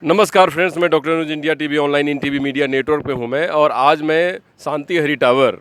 नमस्कार फ्रेंड्स, मैं doctor Anuj India TV online in TV media network पे हूँ मैं। और आज मैं शांति हरी टावर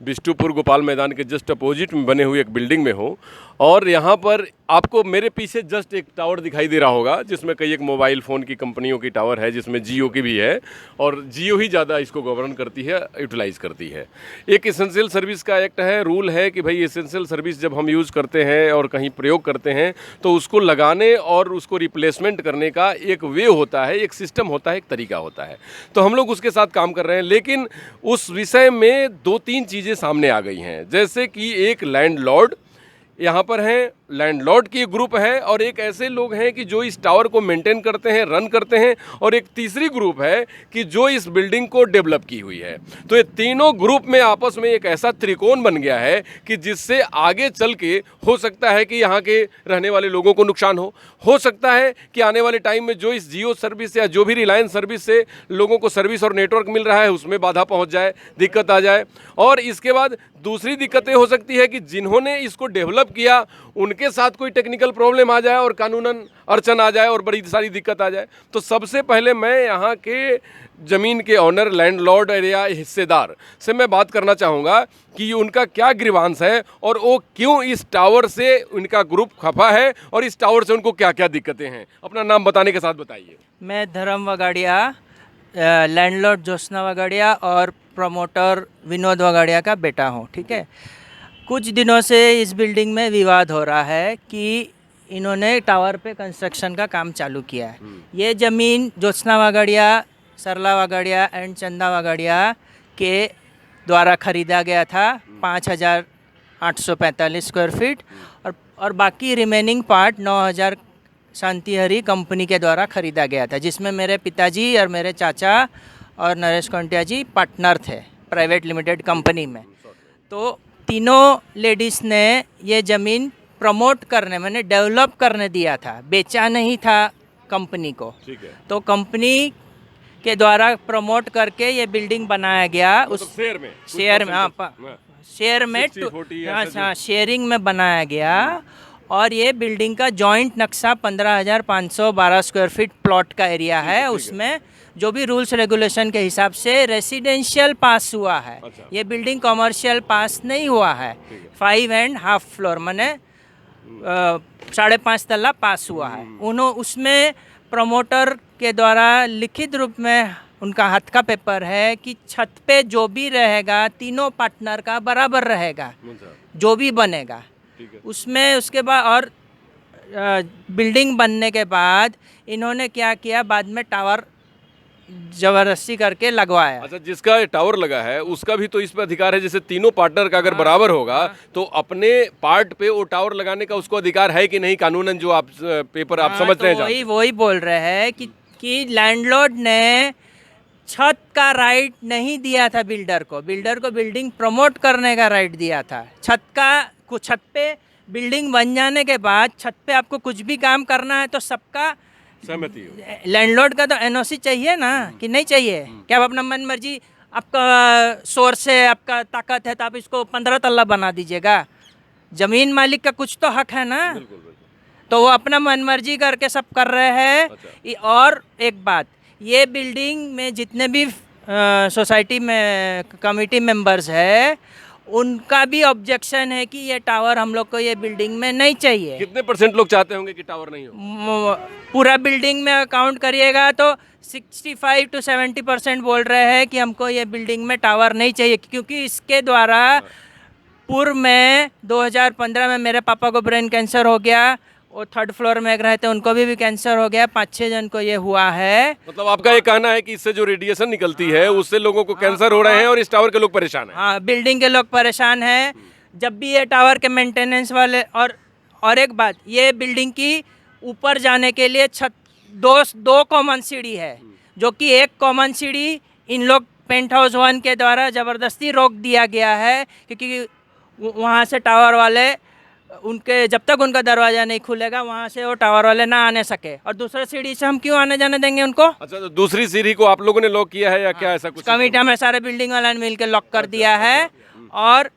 बिष्टुपुर गोपाल मैदान के जस्ट अपोजिट में बने हुए एक बिल्डिंग में हूँ। और यहाँ पर आपको मेरे पीछे जस्ट एक टावर दिखाई दे रहा होगा जिसमें कई एक मोबाइल फ़ोन की कंपनियों की टावर है, जिसमें जियो की भी है। और जियो ही ज़्यादा इसको गवर्न करती है, यूटिलाइज़ करती है। एक एसेंशियल सर्विस का एक्ट है, रूल है कि भाई एसेंशियल सर्विस जब हम यूज़ करते हैं और कहीं प्रयोग करते हैं तो उसको लगाने और उसको रिप्लेसमेंट करने का एक वे होता है, एक सिस्टम होता है, एक तरीका होता है। तो हम लोग उसके साथ काम कर रहे हैं, लेकिन उस विषय में 2-3 चीज़ें सामने आ गई हैं। जैसे कि एक लैंडलॉर्ड यहाँ पर हैं, लैंडलॉर्ड की ग्रुप है, और एक ऐसे लोग हैं कि जो इस टावर को मेंटेन करते हैं, रन करते हैं, और एक तीसरी ग्रुप है कि जो इस बिल्डिंग को डेवलप की हुई है। तो ये तीनों ग्रुप में आपस में एक ऐसा त्रिकोण बन गया है कि जिससे आगे चल के हो सकता है कि यहाँ के रहने वाले लोगों को नुकसान हो सकता है कि आने वाले टाइम में जो इस जियो सर्विस या जो भी रिलायंस सर्विस से लोगों को सर्विस और नेटवर्क मिल रहा है उसमें बाधा पहुँच जाए, दिक्कत आ जाए। और इसके बाद दूसरी दिक्कतें हो सकती है कि जिन्होंने इसको डेवलप किया उनके साथ कोई टेक्निकल प्रॉब्लम आ जाए और कानूनन अड़चन आ जाए और बड़ी सारी दिक्कत आ जाए। तो सबसे पहले मैं यहाँ के ज़मीन के ऑनर, लैंडलॉर्ड या हिस्सेदार से मैं बात करना चाहूँगा कि उनका क्या ग्रीवांस है और वो क्यों इस टावर से उनका ग्रुप खफा है और इस टावर से उनको क्या क्या दिक्कतें हैं। अपना नाम बताने के साथ बताइए। मैं धर्म वगाड़िया, लैंडलॉर्ड ज्योत्सना वगाड़िया और प्रमोटर विनोद वगाड़िया का बेटा हूँ। ठीक है, कुछ दिनों से इस बिल्डिंग में विवाद हो रहा है कि इन्होंने टावर पे कंस्ट्रक्शन का काम चालू किया है। ये ज़मीन ज्योत्सना वगाड़िया, सरला वगाड़िया एंड चंदा वगाड़िया के द्वारा ख़रीदा गया था 5,845 स्क्वायर फीट, और बाकी रिमेनिंग पार्ट 9,000 शांति हरी कंपनी के द्वारा ख़रीदा गया था, जिसमें मेरे पिताजी और मेरे चाचा और नरेश कोंटिया जी पार्टनर थे प्राइवेट लिमिटेड कंपनी में। तो तीनों लेडीज़ ने ये ज़मीन प्रमोट करने, मैंने डेवलप करने दिया था, बेचा नहीं था कंपनी को। ठीक है। तो कंपनी के द्वारा प्रमोट करके ये बिल्डिंग बनाया गया। उस शेयर में शेयर में शेयर में 60-40 हाँ, शेयरिंग में बनाया गया। और ये बिल्डिंग का जॉइंट नक्शा 15,512 स्क्वायर फीट प्लॉट का एरिया है। उसमें जो भी रूल्स रेगुलेशन के हिसाब से रेसिडेंशियल पास हुआ है। अच्छा। ये बिल्डिंग कमर्शियल पास नहीं हुआ है। 5.5 फ्लोर माने 5.5 तल्ला पास हुआ है। उसमें प्रमोटर के द्वारा लिखित रूप में उनका हाथ का पेपर है कि छत पे जो भी रहेगा तीनों पार्टनर का बराबर रहेगा, जो भी बनेगा उसमें। उसके बाद और बिल्डिंग बनने के बाद इन्होंने क्या किया, बाद में टावर जबरदस्ती करके लगवाया। अच्छा, जिसका टावर लगा है उसका भी तो इस पे अधिकार है। जैसे तीनों पार्टनर का अगर बराबर होगा तो अपने पार्ट पे वो टावर लगाने का उसको अधिकार है कि नहीं कानूनन, जो आप पेपर आप समझते हैं। तो वही बोल रहे हैं कि लैंडलॉर्ड ने छत का राइट नहीं दिया था बिल्डर को बिल्डिंग प्रमोट करने का राइट दिया था। छत पे बिल्डिंग बन जाने के बाद छत पे आपको कुछ भी काम करना है तो सबका सहमति हो। लैंडलॉर्ड का तो एनओसी चाहिए ना, कि नहीं चाहिए? क्या आप अपना मन मर्जी, आपका सोर्स है, आपका ताकत है तो आप इसको 15 तल्ला बना दीजिएगा? जमीन मालिक का कुछ तो हक है ना। बिल्कुल, बिल्कुल। तो वो अपना मन मर्जी करके सब कर रहे हैं। अच्छा। और एक बात, ये बिल्डिंग में जितने भी सोसाइटी में कमेटी मेंबर्स है उनका भी ऑब्जेक्शन है कि ये टावर हम लोग को ये बिल्डिंग में नहीं चाहिए। कितने % लोग चाहते होंगे कि टावर नहीं हो? पूरा बिल्डिंग में काउंट करिएगा तो 65 to 70% बोल रहे हैं कि हमको ये बिल्डिंग में टावर नहीं चाहिए, क्योंकि इसके द्वारा पूर्व में 2015 में मेरे पापा को ब्रेन कैंसर हो गया। वो 3rd फ्लोर में एक रहते, उनको भी कैंसर हो गया। 5-6 जन को ये हुआ है। मतलब आपका ये कहना है कि इससे जो रेडिएशन निकलती है उससे लोगों को कैंसर हो रहे हैं और इस टावर के लोग परेशान हैं। हाँ, बिल्डिंग के लोग परेशान हैं। जब भी ये टावर के मेंटेनेंस वाले और एक बात, ये बिल्डिंग की ऊपर जाने के लिए छत दो कॉमन सीढ़ी है, जो कि एक कॉमन सीढ़ी इन लोग पेंट हाउस 1 के द्वारा ज़बरदस्ती रोक दिया गया है, क्योंकि वहाँ से टावर वाले उनके जब तक उनका दरवाज़ा नहीं खुलेगा वहाँ से वो टावर वाले ना आने सके। और दूसरा सीढ़ी से हम क्यों आने जाने देंगे उनको? अच्छा, तो दूसरी सीढ़ी को आप लोगों ने लॉक किया है या क्या ऐसा कुछ? कमिटी में सारे बिल्डिंग वाले मिल के लॉक कर दिया है। और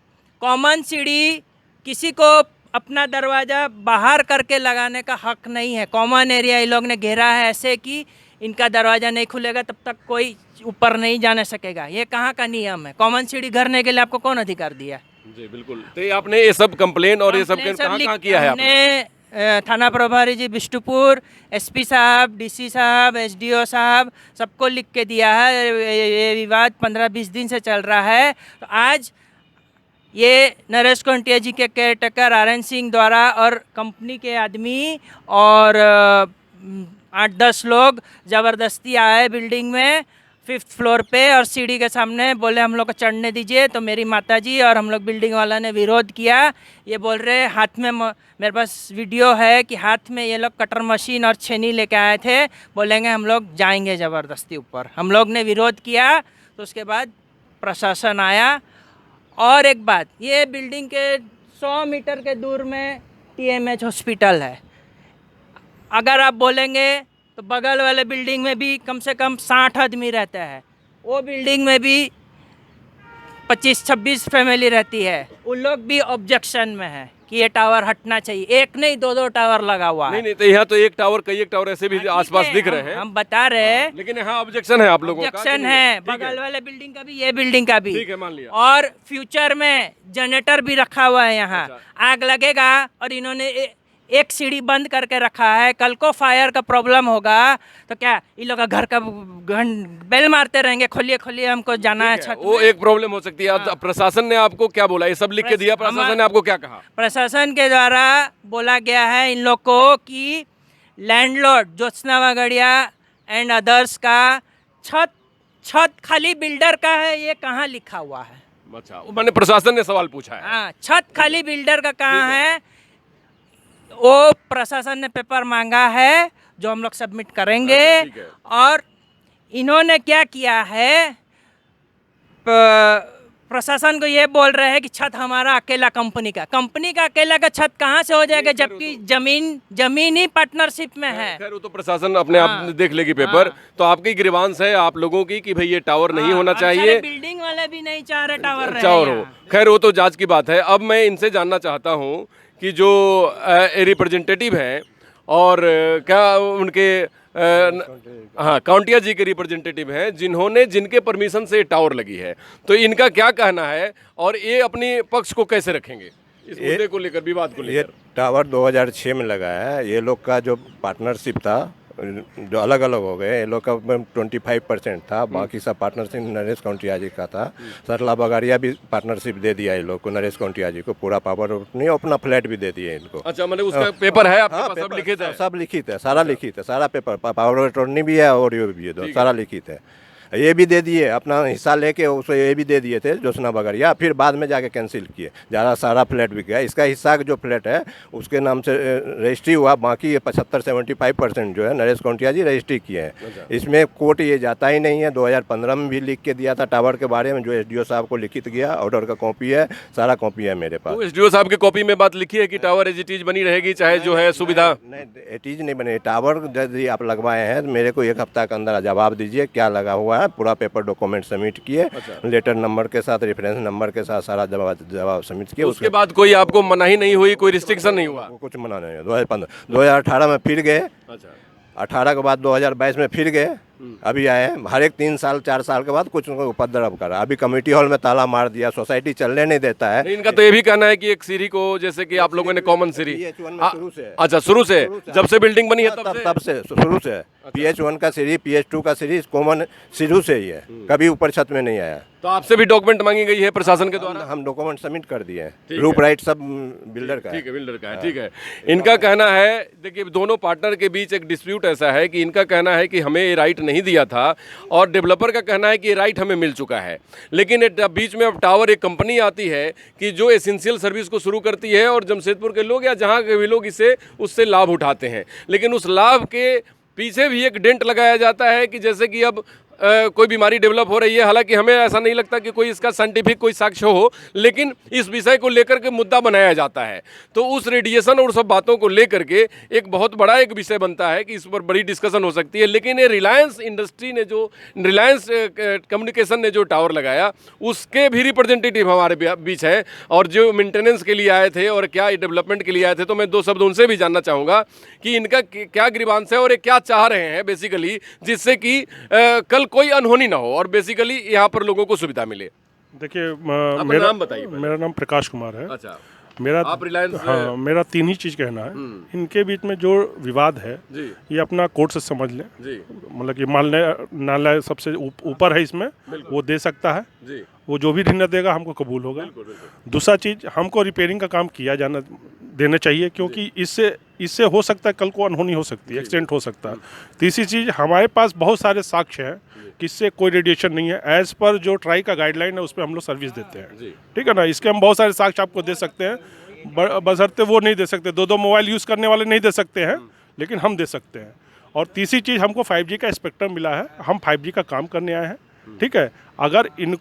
कॉमन सीढ़ी किसी को अपना दरवाज़ा बाहर करके लगाने का हक नहीं है। कॉमन एरिया ये लोग ने घेरा है ऐसे कि इनका दरवाज़ा नहीं खुलेगा तब तक कोई ऊपर नहीं जाने सकेगा। ये कहाँ का नियम है? कॉमन सीढ़ी घरने के लिए आपको कौन अधिकार दिया? जी बिल्कुल। तो ये आपने ये सब कंप्लेन और ये सब कहाँ किया है आपने? हमने थाना प्रभारी जी बिष्टुपुर, एसपी साहब, डीसी साहब, एसडीओ साहब सबको लिख के दिया है। ये विवाद 15-20 दिन से चल रहा है। तो आज ये नरेश कोंटिया जी के केयरटेकर आरएन सिंह द्वारा और कंपनी के आदमी और 8-10 लोग ज़बरदस्ती आए बिल्डिंग में 5th फ्लोर पे और सीढ़ी के सामने बोले हम लोग को चढ़ने दीजिए। तो मेरी माताजी और हम लोग बिल्डिंग वाला ने विरोध किया। ये बोल रहे हाथ में मेरे पास वीडियो है कि हाथ में ये लोग कटर मशीन और छेनी लेके आए थे, बोलेंगे हम लोग जाएंगे ज़बरदस्ती ऊपर। हम लोग ने विरोध किया तो उसके बाद प्रशासन आया। और एक बात, ये बिल्डिंग के 100 मीटर के दूर में TMH हॉस्पिटल है। अगर आप बोलेंगे तो बगल वाले बिल्डिंग में भी कम से कम 60 आदमी रहते हैं। वो बिल्डिंग में भी 25-26 फैमिली रहती है। उन लोग भी ऑब्जेक्शन में है कि ये टावर हटना चाहिए। एक नहीं 2-2 टावर लगा हुआ है। नहीं तो यहाँ तो एक टावर कई एक टावर ऐसे भी आसपास दिख रहे हैं। हम बता रहे हैं, लेकिन यहाँ ऑब्जेक्शन है आप लोगों का? ऑब्जेक्शन है बगल वाले बिल्डिंग का भी, ये बिल्डिंग का भी। ठीक है, मान लिया। और फ्यूचर में जनरेटर भी रखा हुआ है यहाँ। आग लगेगा और इन्होंने एक सीढ़ी बंद करके रखा है। कल को फायर का प्रॉब्लम होगा तो क्या इन लोग का घर का बेल मारते रहेंगे, खोलिए खोलिए हमको जाना है छत वो में। एक प्रॉब्लम हो सकती है। प्रशासन ने आपको क्या बोला? ये सब लिख के दिया प्रशासन ने आपको क्या कहा? प्रशासन के द्वारा बोला गया है इन लोग को कि लैंडलॉर्ड ज्योत्सना वागड़िया एंड अदर्स का छत खाली बिल्डर का है। ये कहाँ लिखा हुआ है? अच्छा, मैंने प्रशासन ने सवाल पूछा है। हाँ, छत खाली बिल्डर का कहाँ है? वो प्रशासन ने पेपर मांगा है जो हम लोग सबमिट करेंगे। ठीक है। और इन्होंने क्या किया है, प्रशासन को ये बोल रहे हैं कि छत हमारा अकेला कंपनी का अकेला का छत कहाँ से हो जाएगा, जबकि जमीन ही पार्टनरशिप में है। खैर वो तो प्रशासन अपने आप देख लेगी पेपर। तो आपकी ग्रीवांस है आप लोगों की कि भाई ये टावर नहीं होना चाहिए। बिल्डिंग वाले भी नहीं चाह रहे टावर हो। खैर वो तो जांच की बात है। अब मैं इनसे जानना चाहता हूँ कि जो रिप्रेजेंटेटिव हैं और क्या उनके हाँ काउंटिया जी के रिप्रेजेंटेटिव हैं जिनके परमिशन से टावर लगी है, तो इनका क्या कहना है और ये अपनी पक्ष को कैसे रखेंगे इस मुद्दे को लेकर, विवाद को लेकर? ये टावर 2006 में लगा है। ये लोग का जो पार्टनरशिप था जो अलग अलग हो गए, ये लोग का 25% था, बाकी सब पार्टनरशिप नरेश कोंटिया जी का था। सरला बगाड़िया भी पार्टनरशिप दे दिया इन लोग को, नरेश कोंटिया जी को पूरा पावर नहीं, अपना फ्लैट भी दे दिए इनको। अच्छा, मतलब उसका पेपर है आपके पास? सब लिखित है? सब लिखित है, सारा लिखित है, सारा पेपर, पावर अटॉर्नी भी है, ऑडियो भी है, सारा लिखित है। ये भी दे दिए, अपना हिस्सा लेके उसे ये भी दे दिए थे ज्योत्सना बगाड़िया, फिर बाद में जाके कैंसिल किए। ज़्यादा सारा फ्लैट बिक गया। इसका हिस्सा जो फ्लैट है उसके नाम से रजिस्ट्री हुआ, बाकी ये 75% जो है नरेश कोंटिया जी रजिस्ट्री किए हैं। इसमें कोर्ट ये जाता ही नहीं है। 2015 में भी लिख के दिया था टावर के बारे में, जो एसडीओ साहब को लिखित गया, ऑर्डर का कॉपी है, सारा कॉपी है मेरे पास। एसडीओ साहब की कॉपी में बात लिखी है कि टावर एज इट इज बनी रहेगी, चाहे जो है सुविधा? नहीं, एट इज नहीं बने। टावर यदि आप लगवाए हैं तो मेरे को 1 हफ्ता के अंदर जवाब दीजिए क्या लगा हुआ है। पूरा पेपर डॉक्यूमेंट सबमिट किए, लेटर नंबर के साथ, रेफरेंस नंबर के साथ सारा जवाब सबमिट किए। उसके बाद कोई आपको मनाही नहीं हुई, कोई रिस्ट्रिक्शन नहीं हुआ? कुछ मना नहीं है। 2018 में फिर गए, 18 के बाद 2022 में फिर गए, अभी आए। हर एक 3 साल 4 साल के बाद कुछ उपद्रव करा। अभी कमेटी हॉल में ताला मार दिया, सोसाइटी चलने नहीं देता है। इनका तो ये भी कहना है कि एक सीढ़ी को, जैसे कि आप लोगों ने कॉमन सीढ़ी शुरू से, अच्छा शुरू से जब से बिल्डिंग बनी है तब से शुरू से PH1 का सीढ़ी, PH2 का सीढ़ी कॉमन शुरू से ही है, कभी ऊपर छत में नहीं आया। तो आपसे भी डॉक्यूमेंट मांगी गई है प्रशासन के द्वारा? हम डॉक्यूमेंट सबमिट कर दिए हैं, रूप राइट सब बिल्डर का है। ठीक है, बिल्डर का है। ठीक है, इनका कहना है, देखिए दोनों पार्टनर के बीच एक डिस्प्यूट ऐसा है कि इनका कहना है कि हमें ये राइट नहीं दिया था और डेवलपर का कहना है कि ये राइट हमें मिल चुका है। लेकिन बीच में अब टावर एक कंपनी आती है कि जो एसेंशियल सर्विस को शुरू करती है और जमशेदपुर के लोग या जहाँ के भी लोग उससे लाभ उठाते हैं। लेकिन उस लाभ के पीछे भी एक डेंट लगाया जाता है कि जैसे कि अब कोई बीमारी डेवलप हो रही है। हालांकि हमें ऐसा नहीं लगता कि कोई इसका साइंटिफिक कोई साक्ष्य हो, लेकिन इस विषय को लेकर के मुद्दा बनाया जाता है। तो उस रेडिएशन और सब बातों को लेकर के एक बहुत बड़ा एक विषय बनता है कि इस पर बड़ी डिस्कशन हो सकती है। लेकिन ये रिलायंस इंडस्ट्री ने जो रिलायंस कम्युनिकेशन ने जो टावर लगाया, उसके भी रिप्रेजेंटेटिव हमारे बीच है और जो मेंटेनेंस के लिए आए थे और क्या डेवलपमेंट के लिए आए थे। तो मैं 2 शब्द उनसे भी जानना चाहूँगा कि इनका क्या ग्रीवांस है और ये क्या चाह रहे हैं बेसिकली, जिससे कि कल कोई अनहोनी ना हो और बेसिकली यहाँ पर लोगों को सुविधा मिले। देखिए, अपना नाम बताइए। मेरा नाम प्रकाश कुमार है। अच्छा, मेरा आप रिलायंस? हाँ, मेरा 3 ही चीज़ कहना है। इनके बीच में जो विवाद है जी ये अपना कोर्ट से समझ लें। जी मतलब कि न्यायालय सबसे ऊपर है इसमें, वो दे सकता है। जी, वो जो भी निर्णय देगा हमको कबूल होगा। बिल्कुल बिल्कुल। दूसरा चीज़, हमको रिपेयरिंग का काम किया जाना देना चाहिए, क्योंकि इससे हो सकता है कल को अनहोनी हो सकती है, एक्सीडेंट हो सकता है। तीसरी चीज़, हमारे पास बहुत सारे साक्ष्य हैं कि इससे कोई रेडिएशन नहीं है। एज पर जो ट्राई का गाइडलाइन है उस पर हम लोग सर्विस देते हैं, जी। ठीक है ना। इसके हम बहुत सारे साक्ष्य आपको दे सकते हैं, बशर्ते वो नहीं दे सकते, 2 मोबाइल यूज़ करने वाले नहीं दे सकते हैं, लेकिन हम दे सकते हैं। और तीसरी चीज़, हमको 5G का स्पेक्ट्रम मिला है, हम 5G का काम करने आए हैं, ठीक है। अगर इन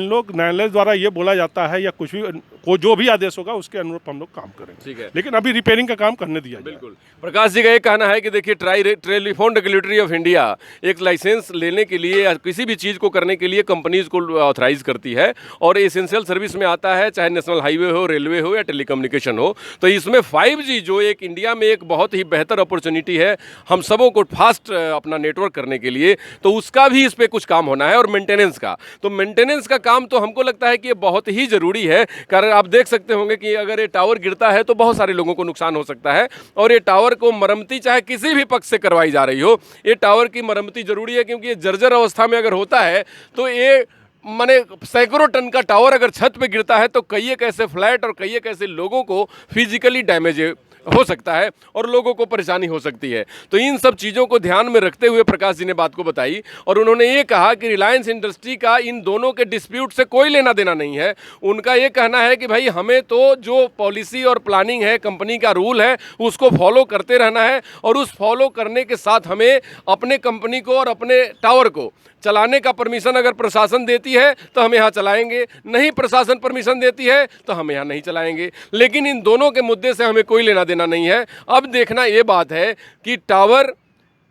लोग न्यायालय द्वारा ये बोला जाता है या कुछ भी को जो भी आदेश होगा उसके अनुरूप हम लोग काम करेंगे, ठीक है। लेकिन अभी रिपेयरिंग का काम करने दिया जाए। बिल्कुल। प्रकाश जी का ये कहना है कि देखिए, टेलीफोन रेगुलेटरी ऑफ इंडिया एक लाइसेंस लेने के लिए या किसी भी चीज़ को करने के लिए कंपनीज को ऑथराइज करती है और एसेंशियल सर्विस में आता है, चाहे नेशनल हाईवे हो, रेलवे हो या टेलीकम्युनिकेशन हो। तो इसमें 5G जो एक इंडिया में एक बहुत ही बेहतर अपॉर्चुनिटी है हम सबों को फास्ट अपना नेटवर्क करने के लिए, तो उसका भी इस पर कुछ काम होना है। और मेंटेनेंस का, तो मेंटेनेंस का काम तो हमको लगता है कि ये बहुत ही ज़रूरी है। कारण आप देख सकते होंगे कि अगर ये टावर गिरता है तो बहुत सारे लोगों को नुकसान हो सकता है और ये टावर को मरम्मती चाहे किसी भी पक्ष से करवाई जा रही हो, ये टावर की मरम्मती ज़रूरी है। क्योंकि ये जर्जर अवस्था में अगर होता है तो ये माने सैकड़ों टन का टावर अगर छत पे गिरता है तो कई एक ऐसे फ्लैट और कई एक ऐसे लोगों को फिजिकली डैमेज हो सकता है और लोगों को परेशानी हो सकती है। तो इन सब चीज़ों को ध्यान में रखते हुए प्रकाश जी ने बात को बताई और उन्होंने ये कहा कि रिलायंस इंडस्ट्री का इन दोनों के डिस्प्यूट से कोई लेना देना नहीं है। उनका ये कहना है कि भाई हमें तो जो पॉलिसी और प्लानिंग है, कंपनी का रूल है, उसको फॉलो करते रहना है और उस फॉलो करने के साथ हमें अपने कंपनी को और अपने टावर को चलाने का परमिशन अगर प्रशासन देती है तो हम यहाँ चलाएंगे, नहीं प्रशासन परमिशन देती है तो हम यहाँ नहीं चलाएंगे। लेकिन इन दोनों के मुद्दे से हमें कोई लेना देना नहीं है। अब देखना ये बात है कि टावर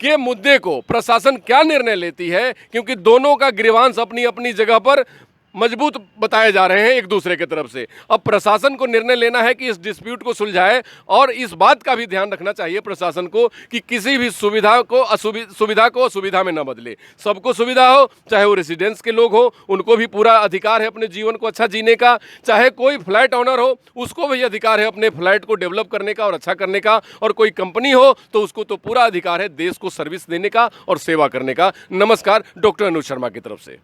के मुद्दे को प्रशासन क्या निर्णय लेती है, क्योंकि दोनों का ग्रीवांस अपनी अपनी जगह पर मजबूत बताए जा रहे हैं एक दूसरे की तरफ से। अब प्रशासन को निर्णय लेना है कि इस डिस्प्यूट को सुलझाए और इस बात का भी ध्यान रखना चाहिए प्रशासन को कि किसी भी सुविधा को असुविधा में न बदले। सबको सुविधा हो, चाहे वो रेसिडेंस के लोग हो, उनको भी पूरा अधिकार है अपने जीवन को अच्छा जीने का, चाहे कोई फ्लैट ऑनर हो उसको भी अधिकार है अपने फ्लैट को डेवलप करने का और अच्छा करने का, और कोई कंपनी हो तो उसको तो पूरा अधिकार है देश को सर्विस देने का और सेवा करने का। नमस्कार, डॉक्टर अनुज शर्मा की तरफ से।